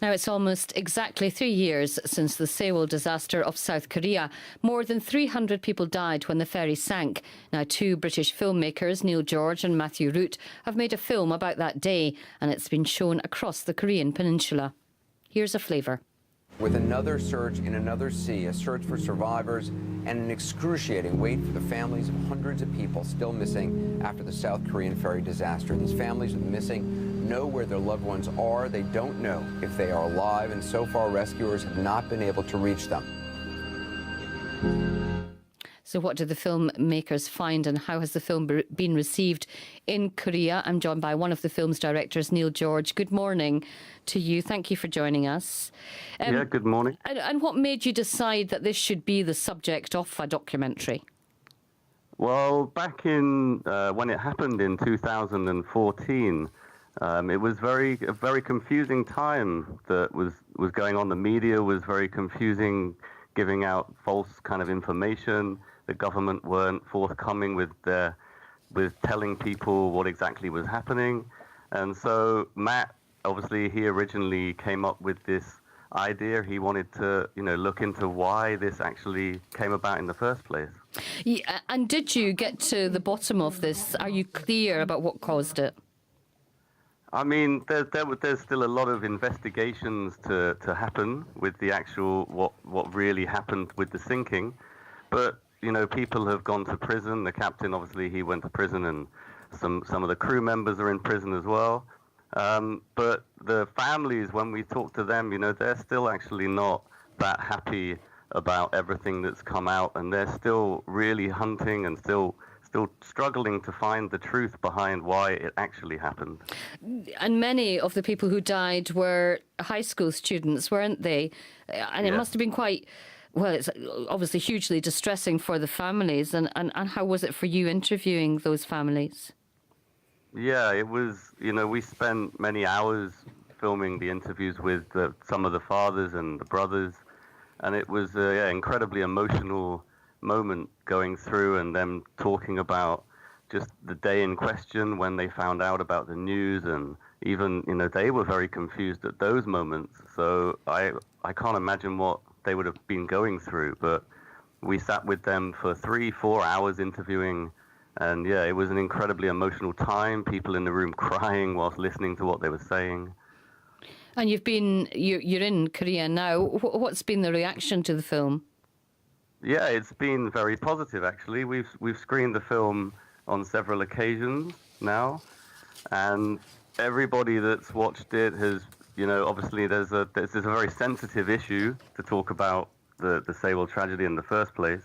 Now, it's almost exactly 3 years since the Sewol disaster of South Korea. More than 300 people died when the ferry sank. Now, two British filmmakers, Neil George and Matthew Root, have made a film about that day, and it's been shown across the Korean peninsula. Here's a flavour. With another surge in another sea, a search for survivors, and an excruciating wait for the families of hundreds of people still missing after the South Korean ferry disaster. These families of the missing know where their loved ones are. They don't know if they are alive, and so far rescuers have not been able to reach them. So what did the filmmakers find, and how has the film been received in Korea? I'm joined by one of the film's directors, Neil George. Good morning to you. Thank you for joining us. Yeah, good morning. And what made you decide that this should be the subject of a documentary? Well, back in when it happened in 2014, it was a very confusing time that was going on. The media was very confusing, giving out false kind of information. The government weren't forthcoming with telling people what exactly was happening. And so Matt, obviously, he originally came up with this idea. He wanted to, look into why this actually came about in the first place. Yeah, and did you get to the bottom of this? Are you clear about what caused it? I mean, there's still a lot of investigations to happen with the actual what really happened with the sinking, but people have gone to prison. The captain, obviously, he went to prison, and some of the crew members are in prison as well. But the families, when we talk to them, they're still actually not that happy about everything that's come out, and they're still really hunting and still struggling to find the truth behind why it actually happened. And many of the people who died were high school students, weren't they? And it must have been quite, well, it's obviously hugely distressing for the families. And how was it for you interviewing those families? Yeah, it was, we spent many hours filming the interviews with some of the fathers and the brothers. And it was an incredibly emotional moment going through and them talking about just the day in question when they found out about the news, and even they were very confused at those moments. So I can't imagine what they would have been going through, but we sat with them for 3-4 hours interviewing, and it was an incredibly emotional time, people in the room crying whilst listening to what they were saying. And you're in Korea now. What's been the reaction to the film? Yeah, it's been very positive, actually. We've screened the film on several occasions now, and everybody that's watched it has, obviously there's a very sensitive issue to talk about the Sewol tragedy in the first place,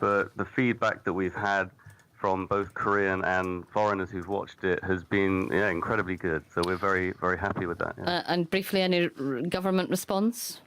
but the feedback that we've had from both Korean and foreigners who've watched it has been incredibly good. So we're very, very happy with that. Yeah. And briefly, any government response?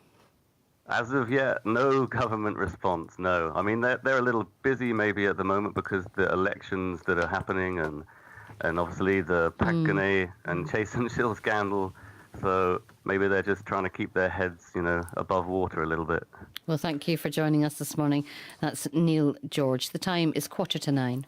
As of yet, no government response, no. I mean, they're a little busy maybe at the moment because the elections that are happening and obviously the Park Geun-hye and Chae Sun-sil scandal. So maybe they're just trying to keep their heads, above water a little bit. Well, thank you for joining us this morning. That's Neil George. The time is 8:45.